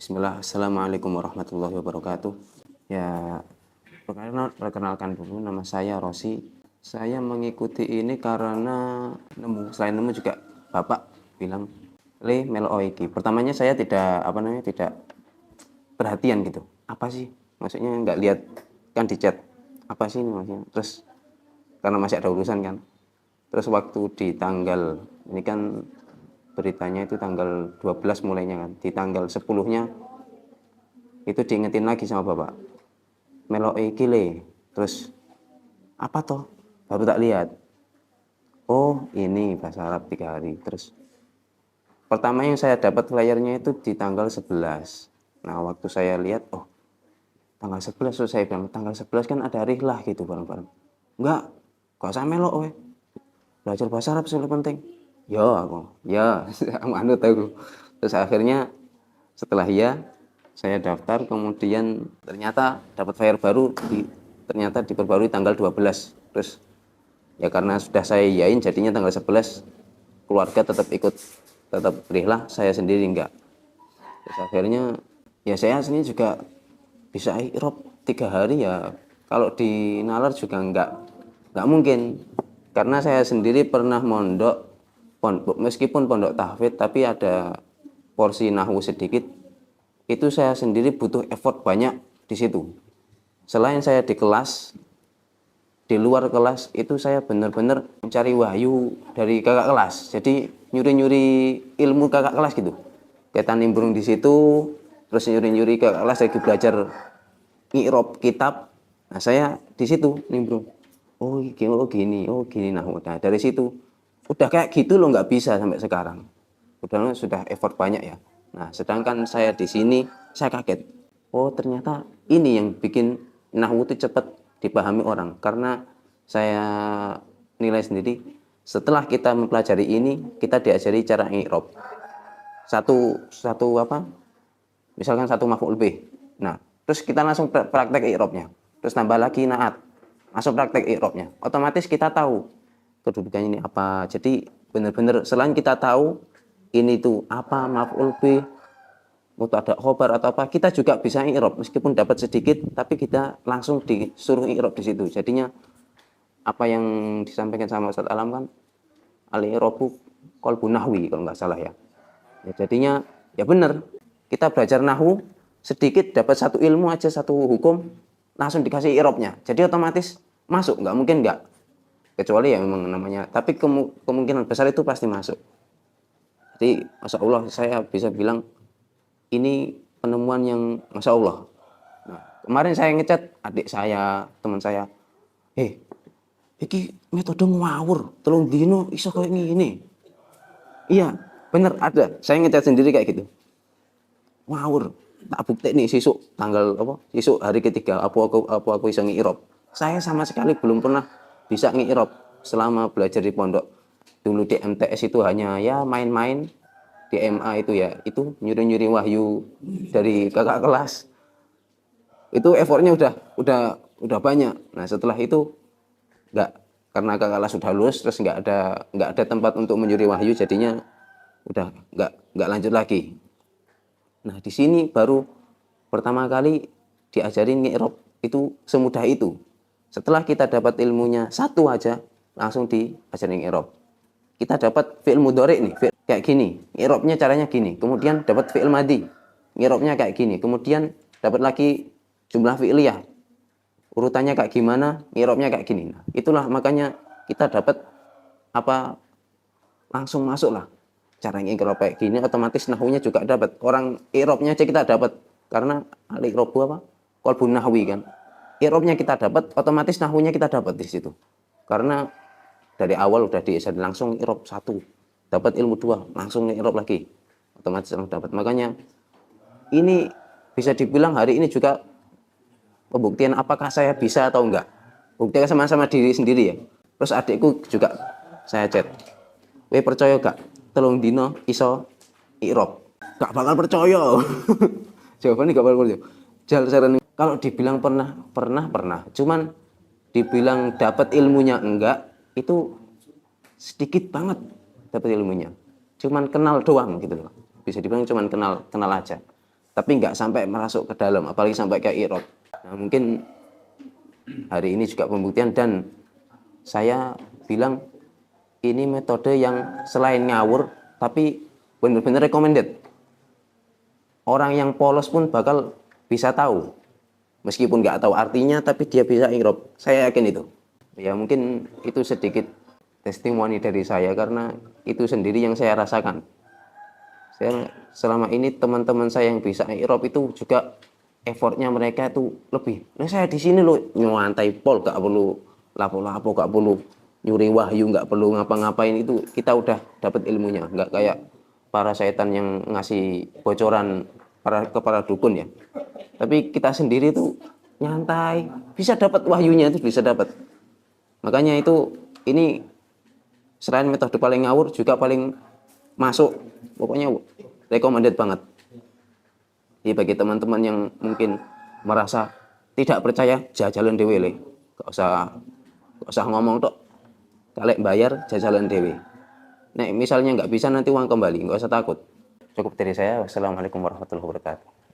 Bismillah, Assalamualaikum warahmatullahi wabarakatuh. Ya, perkenalkan dulu, nama saya Rosi. Saya mengikuti ini karena selain nemu juga Bapak bilang, Le, melo iki. Pertamanya saya tidak perhatian gitu. Apa sih? Maksudnya nggak lihat kan di chat. Apa sih ini maksudnya? Terus karena masih ada urusan kan. Terus waktu di tanggal, ini kan beritanya itu tanggal 12 mulainya kan. Di tanggal 10-nya itu diingetin lagi sama bapak, melok iki le. Terus apa toh, baru tak lihat, oh ini bahasa Arab 3 hari. Terus pertama yang saya dapat flyernya itu di tanggal 11. Nah waktu saya lihat, oh tanggal 11, so saya bilang tanggal 11 kan ada rihlah gitu bareng-bareng. Enggak, kok saya melok we, belajar bahasa Arab sih penting. Ya aku, ya manut aku. Terus akhirnya setelah saya daftar, kemudian ternyata dapat flyer baru, ternyata diperbarui tanggal 12. Terus ya karena sudah saya iyain, jadinya tanggal 11 keluarga tetap ikut, tetap rihlah, saya sendiri enggak. Terus akhirnya ya saya aslinya juga bisa irob 3 hari ya, kalau di nalar juga enggak mungkin, karena saya sendiri pernah meskipun pondok tahfidz tapi ada porsi nahwu sedikit. Itu saya sendiri butuh effort banyak di situ. Selain saya di kelas, di luar kelas itu saya benar-benar mencari wahyu dari kakak kelas. Jadi nyuri-nyuri ilmu kakak kelas gitu. Kita nimbrung di situ, terus nyuri-nyuri kakak kelas lagi belajar i'rab kitab. Nah, saya di situ nimbrung. Oh gini, oh gini. Nah dari situ udah kayak gitu loh, nggak bisa sampai sekarang. Sudah effort banyak ya. Nah, sedangkan saya di sini, saya kaget. Oh, ternyata ini yang bikin nahwu itu cepat dipahami orang. Karena saya nilai sendiri, setelah kita mempelajari ini, kita diajari cara i'rab. Satu apa? Misalkan satu maf'ul bih. Nah, terus kita langsung praktek i'rabnya. Terus tambah lagi naat. Masuk praktek i'rabnya. Otomatis kita tahu kedudukannya ini apa. Jadi benar-benar selain kita tahu ini tuh apa, maf'ul bih, mubtada khobar atau apa, kita juga bisa i'rab meskipun dapat sedikit, tapi kita langsung disuruh i'rab di situ. Jadinya apa yang disampaikan sama Ustaz Alam kan, al-i'rabu qalbun nahwi kalau nggak salah ya. Ya jadinya ya benar, kita belajar nahwu sedikit dapat satu ilmu aja, satu hukum, langsung dikasih i'rabnya. Jadi otomatis masuk, nggak mungkin nggak. Kecuali ya memang namanya, tapi kemungkinan besar itu pasti masuk. Jadi Masya Allah saya bisa bilang ini penemuan yang Masya Allah. Nah, kemarin saya ngechat adik saya, teman saya, iki metode ngawur, telung dino iso kayak gini. Iya, bener ada. Saya ngechat sendiri kayak gitu. Ngawur, tak bukti nih sisuk tanggal apa? Sisuk hari ketiga aku iso ngi'rab. Saya sama sekali belum pernah bisa ngi'rab selama belajar di pondok. Dulu di MTS itu hanya ya main-main, di MA itu ya itu nyuri-nyuri wahyu dari kakak kelas. Itu effortnya udah banyak. Nah setelah itu nggak, karena kakak kelas sudah lulus, terus nggak ada tempat untuk menyuri wahyu, jadinya udah nggak lanjut lagi. Nah di sini baru pertama kali diajarin ngi'rab itu semudah itu. Setelah kita dapat ilmunya satu aja, langsung diajarin ngi'rab. Kita dapat fi'il mudhari nih, kayak gini, i'rabnya caranya gini. Kemudian dapat fi'il madhi, i'rabnya kayak gini. Kemudian dapat lagi jumlah fi'liyah, urutannya kayak gimana, i'rabnya kayak gini. Nah, itulah makanya kita dapat apa, langsung masuk lah. Cara i'rab kayak gini, otomatis nahwunya juga dapat. Orang i'rabnya aja kita dapat, karena al-i'rabu apa? Qalbun nahwi kan. I'rabnya kita dapat, otomatis nahwunya kita dapat di situ. Karena dari awal udah diajarin langsung i'rab 1, dapat ilmu 2, langsung i'rab lagi, otomatis langsung dapat. Makanya ini bisa dibilang hari ini juga pembuktian apakah saya bisa atau enggak. Buktikan sama-sama diri sendiri ya. Terus adikku juga saya chat, percaya gak telung dino iso i'rab? Gak bakal percaya. Jawabannya gak bakal percaya. Kalau dibilang pernah, cuman dibilang dapat ilmunya enggak, itu sedikit banget dapat ilmunya. Cuman kenal doang gitu loh. Bisa dibilang cuman kenal aja. tapi nggak sampai merasuk ke dalam, apalagi sampai ke irob. Nah, mungkin hari ini juga pembuktian, dan saya bilang ini metode yang selain ngawur tapi benar-benar recommended. Orang yang polos pun bakal bisa tahu, meskipun nggak tahu artinya tapi dia bisa irob. Saya yakin itu. Ya mungkin itu sedikit testimoni dari saya, karena itu sendiri yang saya rasakan. Saya selama ini teman-teman saya yang bisa irob itu juga effortnya mereka itu lebih. Nah, saya di sini loh nyantai pol, gak perlu lapo-lapo, gak perlu nyuri wahyu, gak perlu ngapa-ngapain, itu kita udah dapat ilmunya. Nggak kayak para setan yang ngasih bocoran ke para dukun ya. Tapi kita sendiri tuh nyantai, bisa dapat wahyunya, itu bisa dapat. Makanya itu ini selain metode paling ngawur juga paling masuk, pokoknya recommended banget. Jadi bagi teman-teman yang mungkin merasa tidak percaya, jajalan dewe le. Gak usah ngomong tok. Kalek bayar jajalan dewe. Nek misalnya nggak bisa nanti uang kembali, nggak usah takut. Cukup dari saya. Wassalamualaikum warahmatullahi wabarakatuh.